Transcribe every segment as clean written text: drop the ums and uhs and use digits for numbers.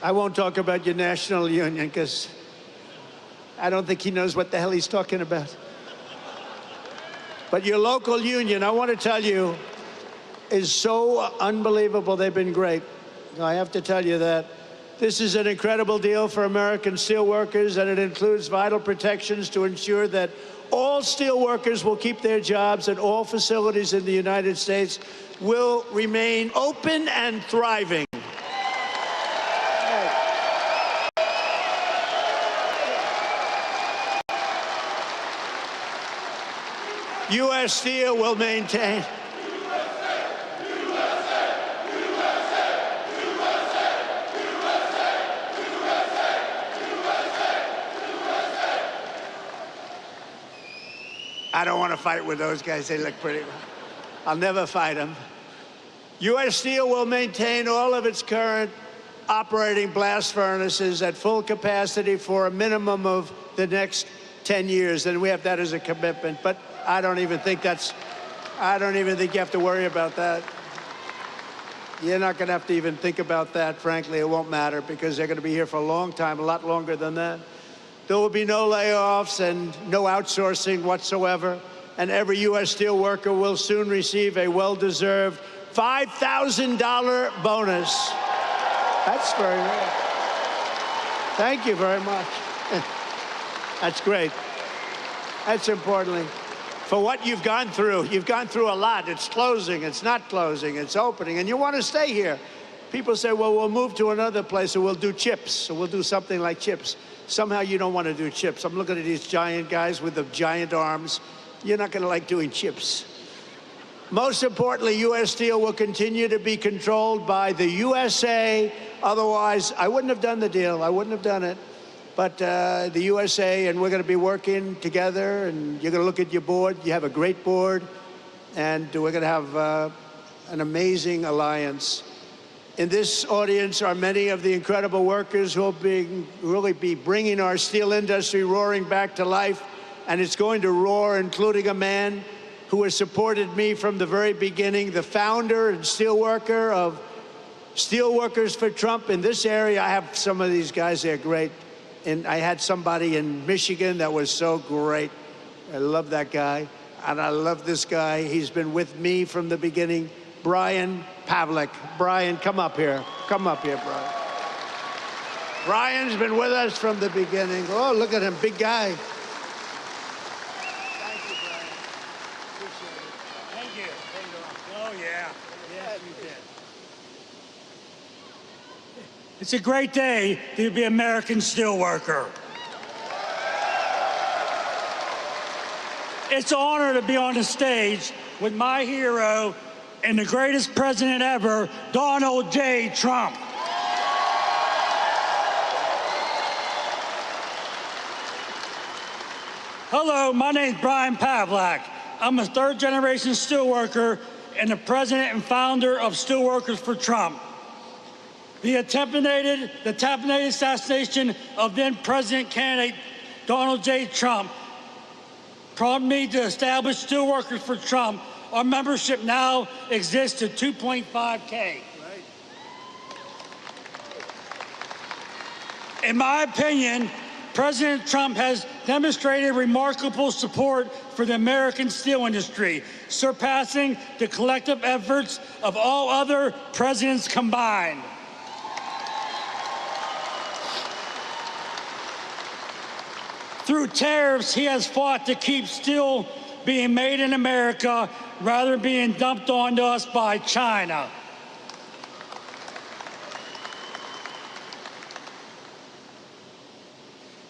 I won't talk about your national union because I don't think he knows what the hell he's talking about. But your local union, I want to tell you, is so unbelievable. They've been great. I have to tell you that. This is an incredible deal for American steelworkers, and it includes vital protections to ensure that all steelworkers will keep their jobs and all facilities in the United States will remain open and thriving. U.S. Steel will maintain. I don't want to fight with those guys. They look pretty. I'll never fight them. U.S. Steel will maintain all of its current operating blast furnaces at full capacity for a minimum of the next 10 years, and we have that as a commitment. But I don't even think you have to worry about that. You're not going to have to even think about that. Frankly, it won't matter because they're going to be here for a long time, a lot longer than that. There will be no layoffs and no outsourcing whatsoever, and every U.S. steel worker will soon receive a well-deserved $5,000 bonus. That's very rare. Thank you very much. That's great. That's importantly. For what you've gone through a lot. It's closing, it's not closing, it's opening, and you want to stay here. People say, well, we'll move to another place, or we'll do chips, or we'll do something like chips. Somehow you don't want to do chips. I'm looking at these giant guys with the giant arms. You're not going to like doing chips. Most importantly, U.S. Steel will continue to be controlled by the USA. Otherwise, I wouldn't have done the deal. I wouldn't have done it. But the USA, and we're going to be working together, and you're going to look at your board. You have a great board, and we're going to have an amazing alliance. In this audience are many of the incredible workers who will really be bringing our steel industry roaring back to life, and it's going to roar, including a man who has supported me from the very beginning, the founder and steelworker of Steelworkers for Trump in this area. I have some of these guys, they're great. And I had somebody in Michigan that was so great. I love that guy, and I love this guy. He's been with me from the beginning. Brian Pavlik. Brian, come up here. Come up here, Brian. Brian's been with us from the beginning. Oh, look at him, big guy. Thank you, Brian. Appreciate it. Thank you. Oh, yeah. Yes, you did. It's a great day to be an American steelworker. It's an honor to be on the stage with my hero and the greatest president ever, Donald J. Trump. Hello, my name's Brian Pavlik. I'm a third-generation steelworker and the president and founder of Steelworkers for Trump. The attempted assassination of then-president candidate Donald J. Trump prompted me to establish Steelworkers for Trump. Our membership now exists to 2.5K. In my opinion, President Trump has demonstrated remarkable support for the American steel industry, surpassing the collective efforts of all other presidents combined. Through tariffs, he has fought to keep steel being made in America rather than being dumped onto us by China.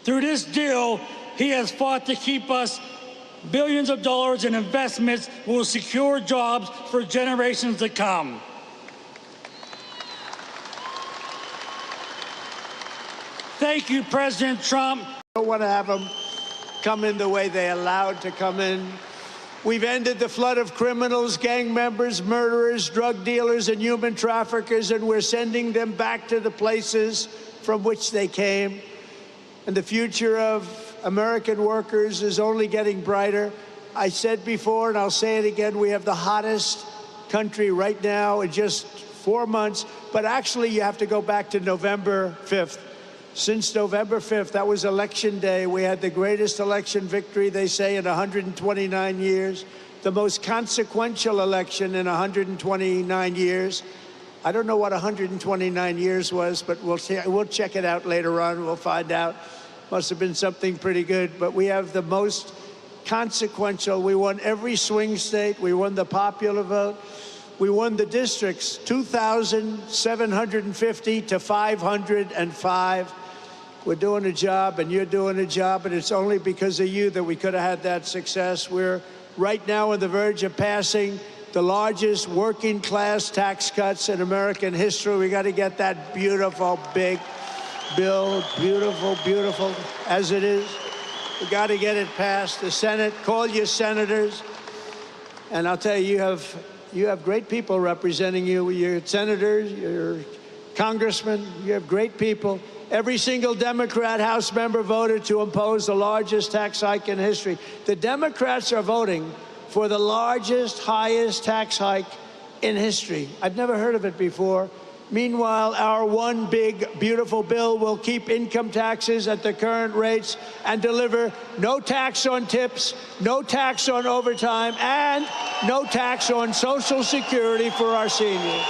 Through this deal, he has fought to keep us billions of dollars in investments that will secure jobs for generations to come. Thank you, President Trump. I don't want to have them come in the way they allowed to come in. We've ended the flood of criminals, gang members, murderers, drug dealers, and human traffickers, and we're sending them back to the places from which they came. And the future of American workers is only getting brighter. I said before, and I'll say it again, we have the hottest country right now in just 4 months. but actually you have to go back to November 5th. Since November 5th, that was election day, we had the greatest election victory, they say, in 129 years, the most consequential election in 129 years. I don't know what 129 years was, but we'll check it out later on. We'll find out. Must have been something pretty good. But we have the most consequential. We won every swing state. We won the popular vote. We won the districts, 2,750 to 505. We're doing a job, and you're doing a job, and it's only because of you that we could have had that success. We're right now on the verge of passing the largest working class tax cuts in American history. We got to get that beautiful, big bill, beautiful, beautiful as it is. We got to get it passed. The Senate, call your senators. And I'll tell you, you have great people representing you. Your senators, your congressmen, you have great people. Every single Democrat House member voted to impose the largest tax hike in history. The Democrats are voting for the largest, highest tax hike in history. I've never heard of it before. Meanwhile, our one big, beautiful bill will keep income taxes at the current rates and deliver no tax on tips, no tax on overtime, and no tax on Social Security for our seniors.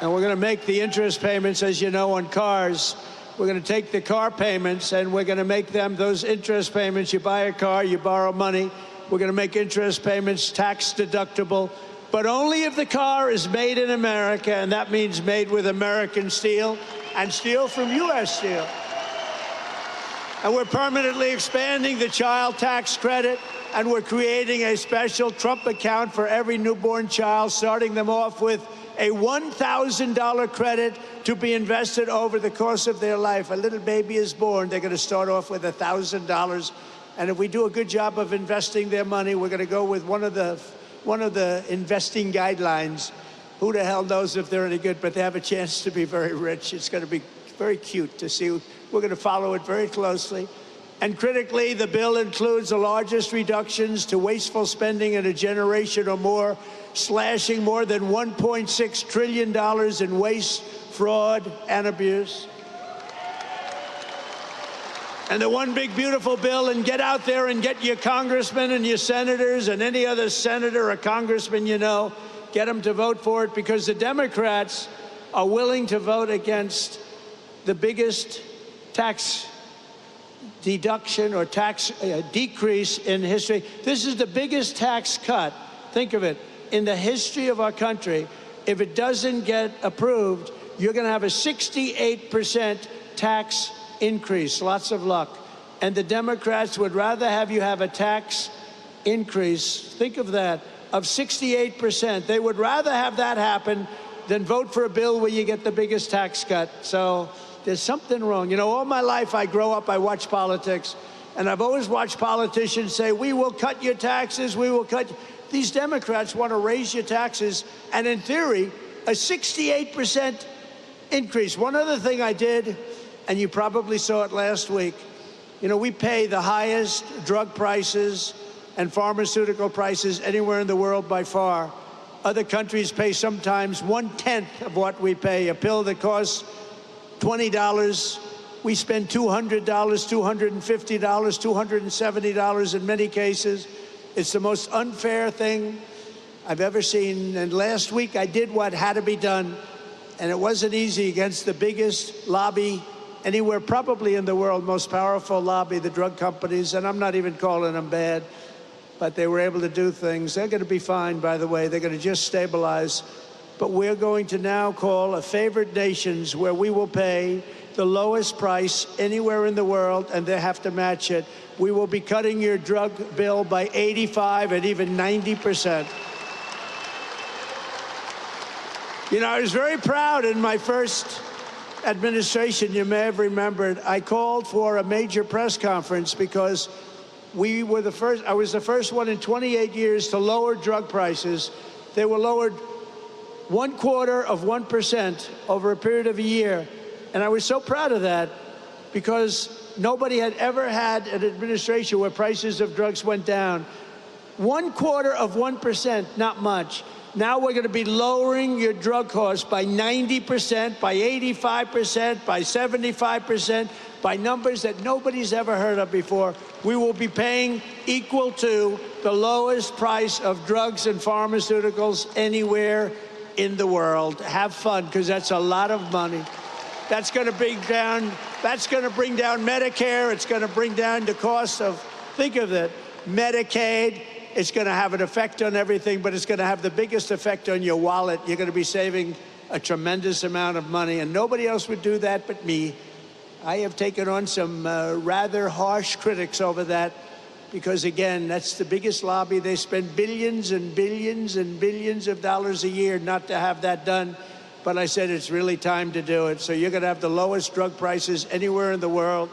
And we're going to make the interest payments, as you know, on cars. We're going to take the car payments, and we're going to make them, those interest payments. You buy a car, you borrow money. We're going to make interest payments tax deductible, but only if the car is made in America, and that means made with American steel and steel from U.S. steel. And we're permanently expanding the child tax credit, and we're creating a special Trump account for every newborn child, starting them off with a $1,000 credit to be invested over the course of their life. A little baby is born, they're going to start off with $1,000. And if we do a good job of investing their money, we're going to go with one of the investing guidelines. Who the hell knows if they're any good, but they have a chance to be very rich. It's going to be very cute to see. We're going to follow it very closely. And critically, the bill includes the largest reductions to wasteful spending in a generation or more, slashing more than $1.6 trillion in waste, fraud, and abuse. And the one big beautiful bill, and get out there and get your congressmen and your senators and any other senator or congressman you know, get them to vote for it, because the Democrats are willing to vote against the biggest tax deduction or tax decrease in history. This is the biggest tax cut, think of it, in the history of our country. If it doesn't get approved, you're going to have a 68% tax increase. Lots of luck. And the Democrats would rather have you have a tax increase, think of that, of 68%. They would rather have that happen than vote for a bill where you get the biggest tax cut. So there's something wrong. You know, all my life I grow up, I watch politics, and I've always watched politicians say, we will cut your taxes, we will cut. These Democrats want to raise your taxes, and in theory, a 68% increase. One other thing I did, and you probably saw it last week, you know, we pay the highest drug prices and pharmaceutical prices anywhere in the world by far. Other countries pay sometimes 1/10 of what we pay. A pill that costs $20, we spend $200, $250, $270 in many cases. It's the most unfair thing I've ever seen. And last week I did what had to be done, and it wasn't easy against the biggest lobby anywhere probably in the world, most powerful lobby, the drug companies, and I'm not even calling them bad, but they were able to do things. They're going to be fine, by the way. They're going to just stabilize. But we're going to now call a favored nations where we will pay the lowest price anywhere in the world, and they have to match it. We will be cutting your drug bill by 85 and even 90%. You know, I was very proud in my first administration. You may have remembered, I called for a major press conference because we were the first, I was the first one in 28 years to lower drug prices. They were lowered 1/4% over a period of a year. And I was so proud of that because nobody had ever had an administration where prices of drugs went down. 1/4%, not much. Now we're going to be lowering your drug costs by 90%, by 85%, by 75%, by numbers that nobody's ever heard of before. We will be paying equal to the lowest price of drugs and pharmaceuticals anywhere in the world. Have fun, because that's a lot of money. That's going to bring down Medicare. It's going to bring down the cost of, think of it, Medicaid. It's going to have an effect on everything, but it's going to have the biggest effect on your wallet. You're going to be saving a tremendous amount of money, and nobody else would do that but me. I have taken on some rather harsh critics over that because, again, that's the biggest lobby. They spend billions and billions and billions of dollars a year not to have that done. But I said it's really time to do it. So you're going to have the lowest drug prices anywhere in the world.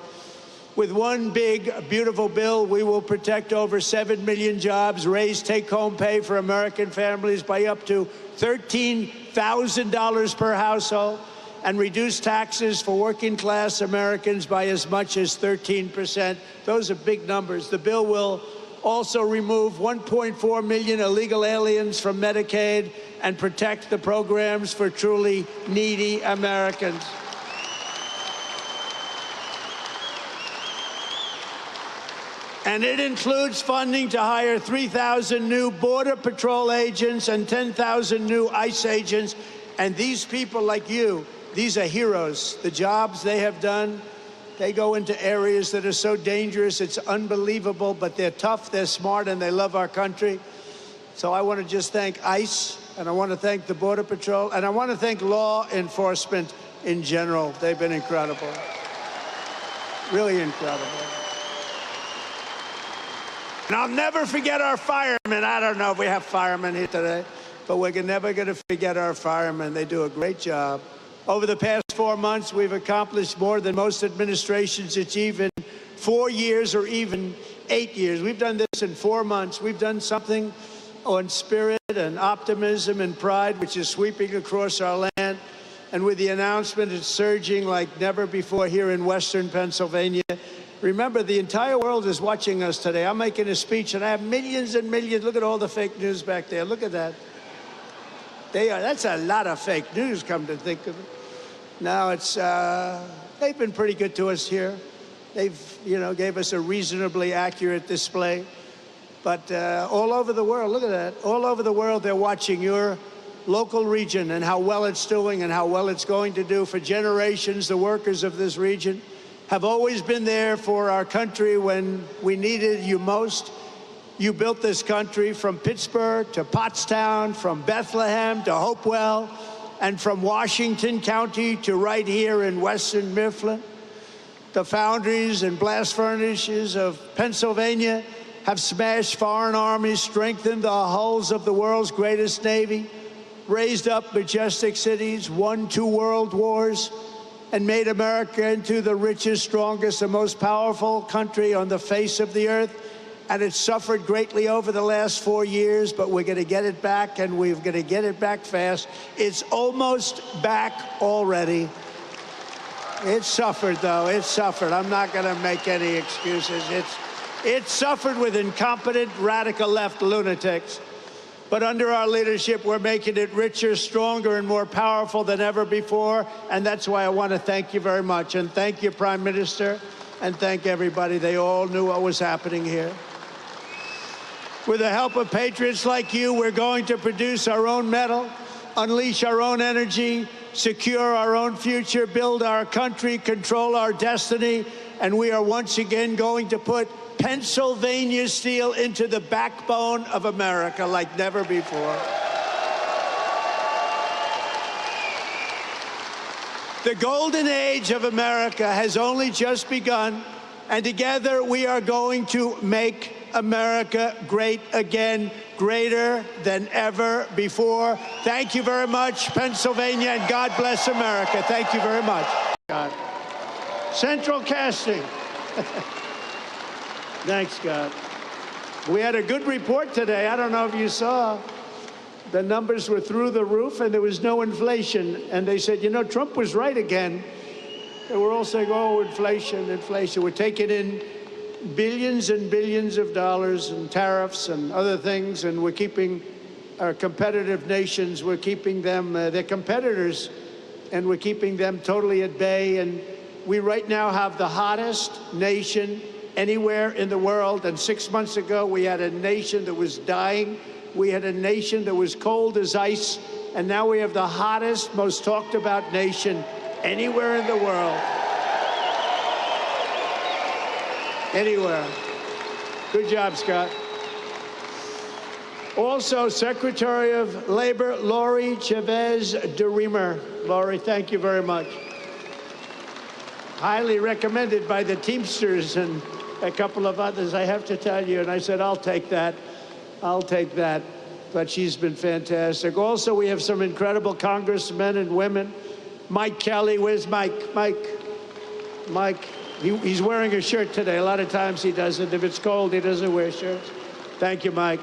With one big, beautiful bill, we will protect over 7 million jobs, raise take-home pay for American families by up to $13,000 per household, and reduce taxes for working-class Americans by as much as 13%. Those are big numbers. The bill will also remove 1.4 million illegal aliens from Medicaid and protect the programs for truly needy Americans. And it includes funding to hire 3,000 new Border Patrol agents and 10,000 new ICE agents. And these people like you, these are heroes. The jobs they have done, they go into areas that are so dangerous, it's unbelievable, but they're tough, they're smart, and they love our country. So I want to just thank ICE, and I want to thank the Border Patrol, and I want to thank law enforcement in general. They've been incredible. Really incredible. And I'll never forget our firemen. I don't know if we have firemen here today, but we're never going to forget our firemen. They do a great job. Over the past 4 months, we've accomplished more than most administrations achieve in 4 years or even 8 years. We've done this in 4 months. We've done something on spirit and optimism and pride, which is sweeping across our land. And with the announcement, it's surging like never before here in Western Pennsylvania. Remember, the entire world is watching us today. I'm making a speech, and I have millions and millions. Look at all the fake news back there. Look at that. That's a lot of fake news, come to think of it. Now, they've been pretty good to us here. They've, gave us a reasonably accurate display. But all over the world, look at that. All over the world, they're watching your local region and how well it's doing and how well it's going to do. For generations, the workers of this region have always been there for our country when we needed you most. You built this country from Pittsburgh to Pottstown, from Bethlehem to Hopewell, and from Washington County to right here in Western Mifflin. The foundries and blast furnaces of Pennsylvania have smashed foreign armies, strengthened the hulls of the world's greatest navy, raised up majestic cities, won 2 world wars, and made America into the richest, strongest, and most powerful country on the face of the earth. And it's suffered greatly over the last 4 years, but we're going to get it back, and we're going to get it back fast. It's almost back already. It suffered, though. It suffered. I'm not going to make any excuses. It suffered with incompetent, radical left lunatics. But under our leadership, we're making it richer, stronger, and more powerful than ever before. And that's why I want to thank you very much. And thank you, Prime Minister, and thank everybody. They all knew what was happening here. With the help of patriots like you, we're going to produce our own metal, unleash our own energy, secure our own future, build our country, control our destiny, and we are once again going to put Pennsylvania steel into the backbone of America like never before. The golden age of America has only just begun, and together we are going to make America great again, greater than ever before. Thank you very much, Pennsylvania, and God bless America. Thank you very much. God. Central casting. Thanks, God. We had a good report today. I don't know if you saw. The numbers were through the roof, and there was no inflation. And they said, Trump was right again. They were all saying, oh, inflation, inflation. We're taking in billions and billions of dollars in tariffs and other things, and we're keeping our competitive nations, we're keeping them, they're competitors, and we're keeping them totally at bay. And we right now have the hottest nation anywhere in the world. And 6 months ago, we had a nation that was dying. We had a nation that was cold as ice. And now we have the hottest, most talked about nation anywhere in the world. Anywhere. Good job, Scott. Also, Secretary of Labor, Lori Chavez DeRemer. Lori, thank you very much. Highly recommended by the Teamsters and a couple of others, I have to tell you. And I said, I'll take that. I'll take that. But she's been fantastic. Also, we have some incredible congressmen and women. Mike Kelly, where's Mike? Mike, he's wearing a shirt today. A lot of times he doesn't. If it's cold, he doesn't wear shirts. Thank you, Mike.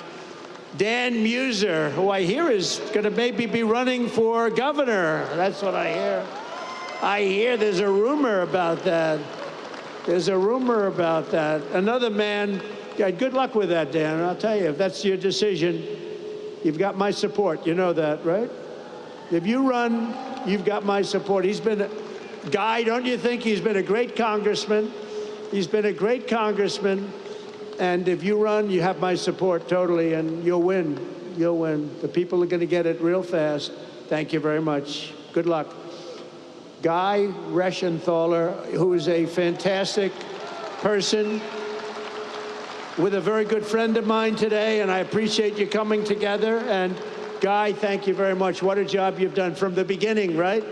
Dan Muser, who I hear is going to maybe be running for governor. That's what I hear. I hear there's a rumor about that. There's a rumor about that. Another man, yeah, good luck with that, Dan. I'll tell you, if that's your decision, you've got my support. You know that, right? If you run, you've got my support. He's been a guy, don't you think? He's been a great congressman. He's been a great congressman. And if you run, you have my support totally, and you'll win. You'll win. The people are going to get it real fast. Thank you very much. Good luck. Guy Reschenthaler, who is a fantastic person, with a very good friend of mine today, and I appreciate you coming together. And Guy, thank you very much. What a job you've done from the beginning, right?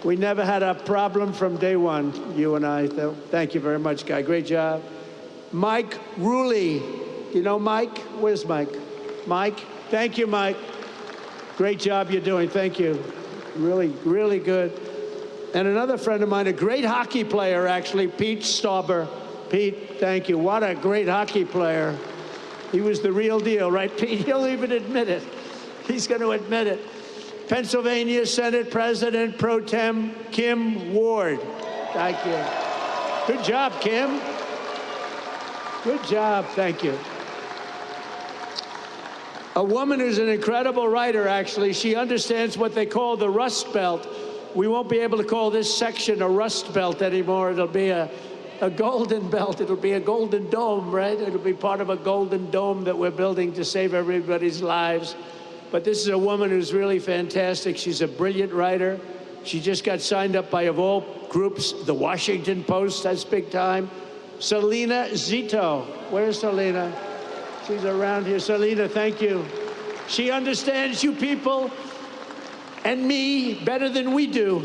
We never had a problem from day one, you and I. So thank you very much, Guy. Great job. Mike Ruley. You know Mike? Where's Mike? Mike? Thank you, Mike. Great job you're doing. Thank you. Really, really good. And another friend of mine, a great hockey player, actually, Pete Stauber. Pete, thank you. What a great hockey player. He was the real deal, right, Pete? He'll even admit it. He's going to admit it. Pennsylvania Senate President Pro Tem Kim Ward. Thank you. Good job, Kim. Good job. Thank you. A woman who's an incredible writer, actually. She understands what they call the Rust Belt. We won't be able to call this section a Rust Belt anymore. It'll be a golden belt. It'll be a golden dome, right? It'll be part of a golden dome that we're building to save everybody's lives. But this is a woman who's really fantastic. She's a brilliant writer. She just got signed up by, of all groups, the Washington Post. That's big time. Selena Zito. Where's Selena? She's around here. Selena, thank you. She understands you people and me better than we do.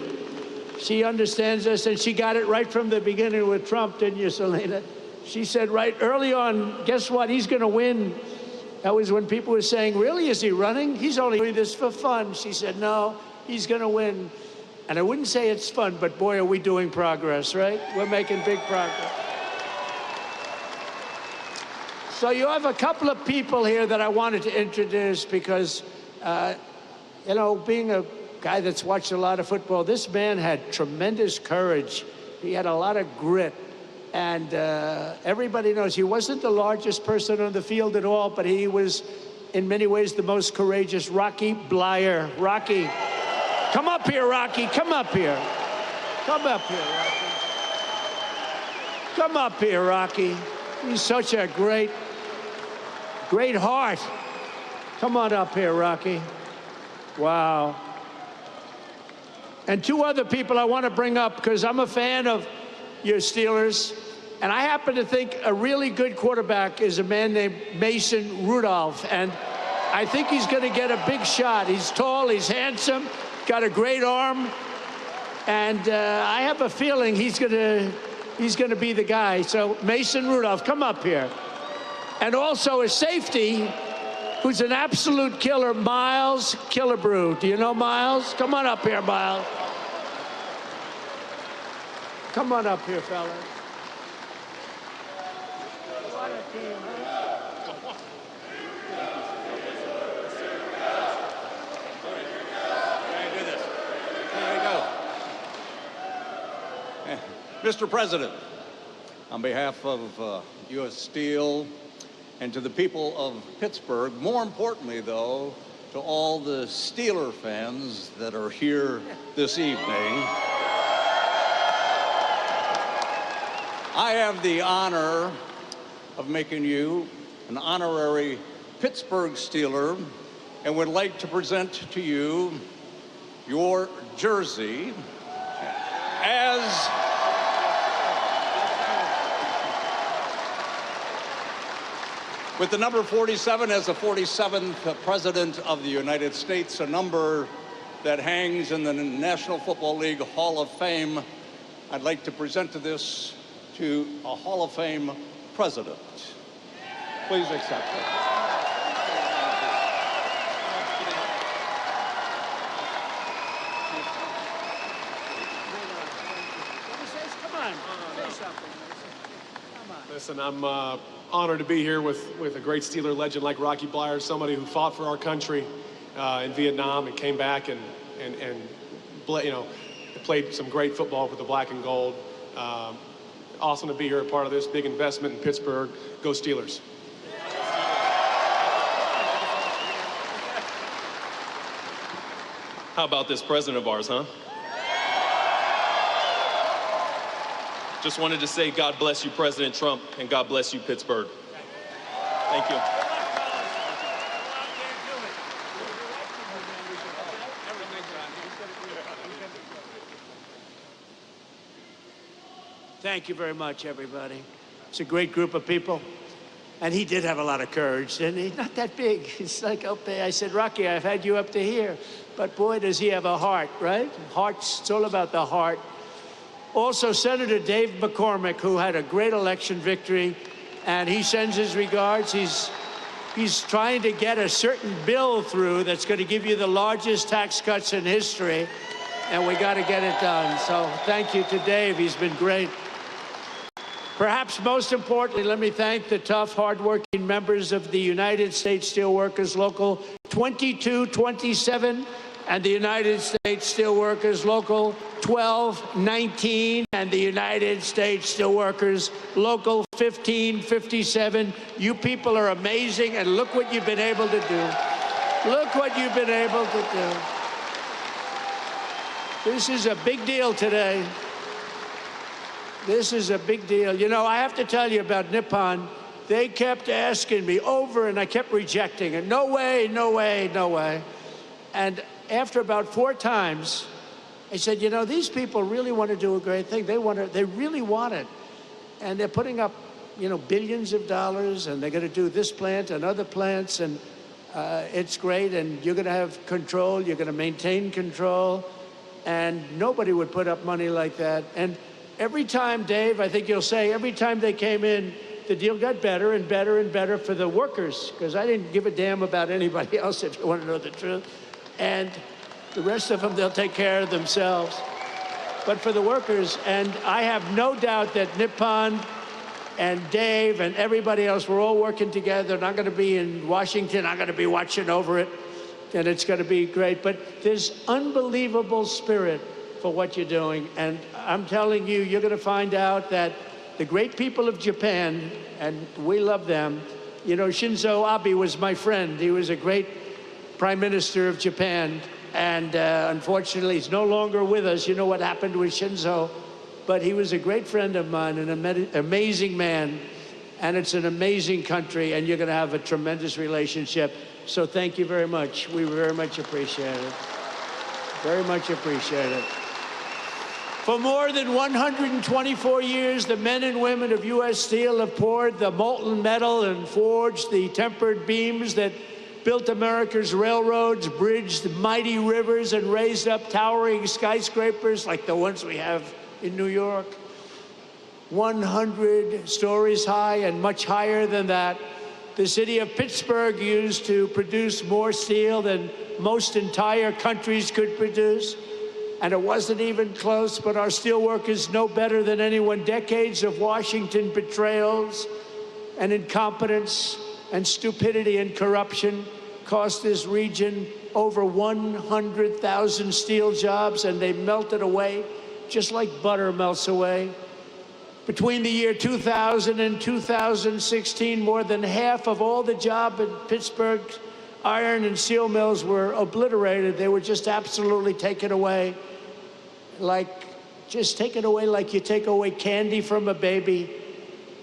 She understands us, and she got it right from the beginning with Trump, didn't you, Selena? She said right early on, guess what? He's going to win. That was when people were saying, really, is he running? He's only doing this for fun. She said, no, he's going to win. And I wouldn't say it's fun, but boy, are we doing progress, right? We're making big progress. So you have a couple of people here that I wanted to introduce because, you know, being a guy that's watched a lot of football, this man had tremendous courage. He had a lot of grit. And everybody knows he wasn't the largest person on the field at all, but he was, in many ways, the most courageous. Rocky Bleier. Rocky. Come up here, Rocky. Come up here. Come up here, Rocky. Come up here, Rocky. He's such a great heart. Come on up here, Rocky. Wow. And two other people I want to bring up because I'm a fan of your Steelers. And I happen to think a really good quarterback is a man named Mason Rudolph. And I think he's going to get a big shot. He's tall, he's handsome, got a great arm. And I have a feeling he's going to be the guy. So Mason Rudolph, come up here. And also a safety who's an absolute killer, Miles Killebrew. Do you know Miles? Come on up here, Miles. Come on up here, fellas. What a team, huh? do this. There you go. Mr. President, on behalf of U.S. Steel and to the people of Pittsburgh, more importantly, though, to all the Steeler fans that are here this evening. I have the honor of making you an honorary Pittsburgh Steeler and would like to present to you your jersey as with the number 47 as the 47th President of the United States, a number that hangs in the National Football League Hall of Fame. I'd like to present this to a Hall of Fame president. Please accept it. Come on, say something. Come on. Listen, I'm honored to be here with a great Steeler legend like Rocky Bleier, somebody who fought for our country in Vietnam and came back and played some great football with the black and gold. Awesome to be here, a part of this big investment in Pittsburgh. Go Steelers. How about this president of ours, huh? Just wanted to say God bless you, President Trump, and God bless you, Pittsburgh. Thank you. Thank you very much, everybody. It's a great group of people. And he did have a lot of courage, didn't he? Not that big. It's like up there. I said, Rocky, I've had you up to here. But boy, does he have a heart, right? Hearts, it's all about the heart. Also, Senator Dave McCormick, who had a great election victory, and he sends his regards. He's trying to get a certain bill through that's going to give you the largest tax cuts in history, and we got to get it done. So thank you to Dave. He's been great. Perhaps most importantly, let me thank the tough, hardworking members of the United States Steelworkers Local 2227 and the United States Steelworkers Local 1219 and the United States Steelworkers Local 1557. You people are amazing, and look what you've been able to do. Look what you've been able to do. This is a big deal today. This is a big deal. You know, I have to tell you about Nippon. They kept asking me over, and I kept rejecting it. No way, no way, no way. And after about 4 times, I said, you know, these people really want to do a great thing. They really want it. And they're putting up, you know, billions of dollars, and they're going to do this plant and other plants, and it's great, and you're going to have control. You're going to maintain control, and nobody would put up money like that. And every time, Dave, I think you'll say, every time they came in, the deal got better and better and better for the workers, because I didn't give a damn about anybody else, if you want to know the truth. And the rest of them, they'll take care of themselves. But for the workers, and I have no doubt that Nippon and Dave and everybody else, we're all working together, and I'm going to be in Washington. I'm going to be watching over it, and it's going to be great. But there's unbelievable spirit for what you're doing, and I'm telling you, you're going to find out that the great people of Japan, and we love them. You know, Shinzo Abe was my friend. He was a great Prime Minister of Japan, and unfortunately, he's no longer with us. You know what happened with Shinzo, but he was a great friend of mine, an amazing man, and it's an amazing country, and you're going to have a tremendous relationship. So thank you very much. We very much appreciate it. Very much appreciate it. For more than 124 years, the men and women of U.S. Steel have poured the molten metal and forged the tempered beams that built America's railroads, bridged mighty rivers, and raised up towering skyscrapers like the ones we have in New York. 100 stories high and much higher than that. The city of Pittsburgh used to produce more steel than most entire countries could produce. And it wasn't even close, but our steelworkers know better than anyone. Decades of Washington betrayals and incompetence and stupidity and corruption cost this region over 100,000 steel jobs, and they melted away just like butter melts away. Between the year 2000 and 2016, more than half of all the jobs in Pittsburgh iron and steel mills were obliterated. They were just absolutely taken away, like you take away candy from a baby.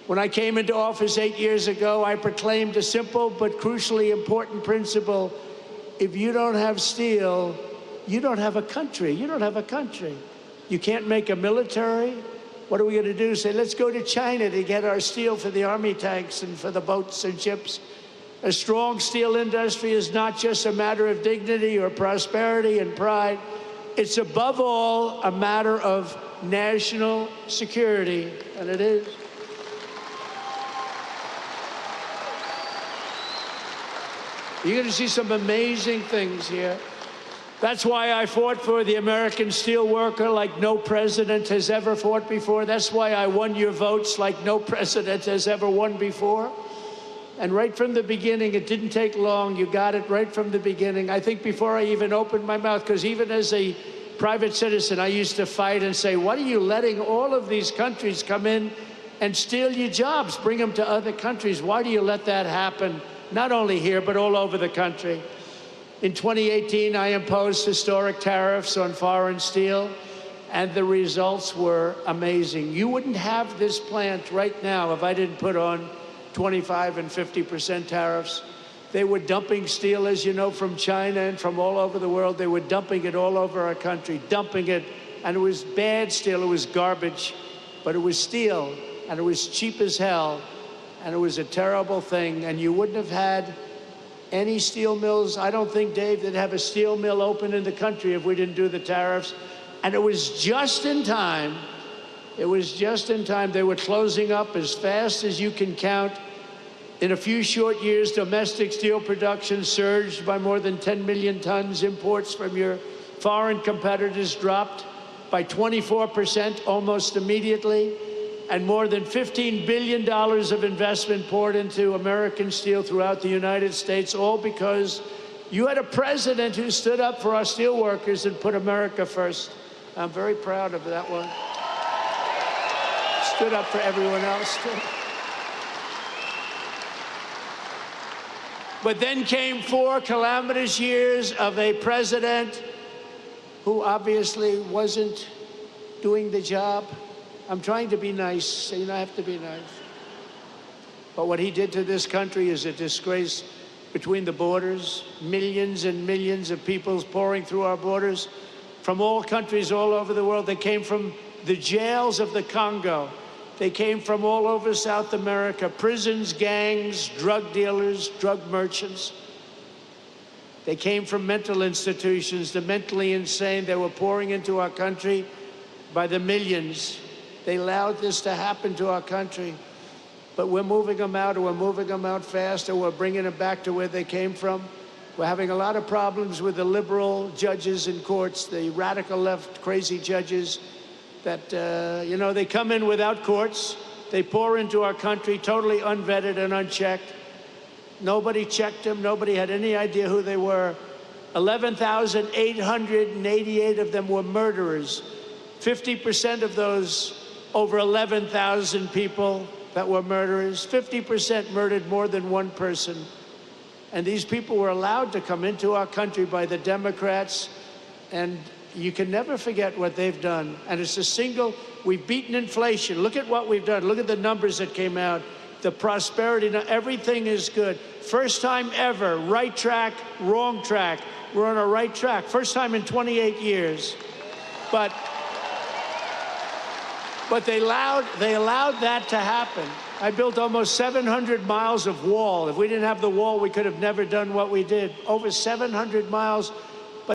When I came into office 8 years ago, I proclaimed a simple but crucially important principle. If you don't have steel, you don't have a country. You don't have a country. You can't make a military. What are we going to do? Say, let's go to China to get our steel for the army tanks and for the boats and ships. A strong steel industry is not just a matter of dignity or prosperity and pride. It's above all a matter of national security, and it is. You're going to see some amazing things here. That's why I fought for the American steel worker like no president has ever fought before. That's why I won your votes like no president has ever won before. And right from the beginning, it didn't take long. You got it right from the beginning. I think before I even opened my mouth, because even as a private citizen, I used to fight and say, what are you letting all of these countries come in and steal your jobs, bring them to other countries? Why do you let that happen? Not only here, but all over the country. In 2018, I imposed historic tariffs on foreign steel, and the results were amazing. You wouldn't have this plant right now if I didn't put on 25% and 50% tariffs. They were dumping steel, as you know, from China and from all over the world. They were dumping it all over our country, dumping it. And it was bad steel, it was garbage, but it was steel, and it was cheap as hell. And it was a terrible thing, and you wouldn't have had any steel mills. I don't think, Dave, they'd have a steel mill open in the country if we didn't do the tariffs. And it was just in time. It was just in time. They were closing up as fast as you can count. In a few short years, domestic steel production surged by more than 10 million tons. Imports from your foreign competitors dropped by 24% almost immediately. And more than $15 billion of investment poured into American steel throughout the United States, all because you had a president who stood up for our steel workers and put America first. I'm very proud of that one. Stood up for everyone else, too. But then came 4 calamitous years of a president who obviously wasn't doing the job. I'm trying to be nice, so you know, I have to be nice. But what he did to this country is a disgrace. Between the borders, millions and millions of people pouring through our borders from all countries all over the world. They came from the jails of the Congo. They came from all over South America, prisons, gangs, drug dealers, drug merchants. They came from mental institutions, the mentally insane. They were pouring into our country by the millions. They allowed this to happen to our country, but we're moving them out, or we're moving them out fast, or we're bringing them back to where they came from. We're having a lot of problems with the liberal judges in courts, the radical left crazy judges that, you know, they come in without courts. They pour into our country totally unvetted and unchecked. Nobody checked them. Nobody had any idea who they were. 11,888 of them were murderers. 50% of those over 11,000 people that were murderers, 50% murdered more than one person. And these people were allowed to come into our country by the Democrats, and you can never forget what they've done. And it's we've beaten inflation. Look at what we've done. Look at the numbers that came out. The prosperity, now everything is good. First time ever, right track, wrong track. We're on a right track. First time in 28 years. But they allowed that to happen. I built almost 700 miles of wall. If we didn't have the wall, we could have never done what we did. Over 700 miles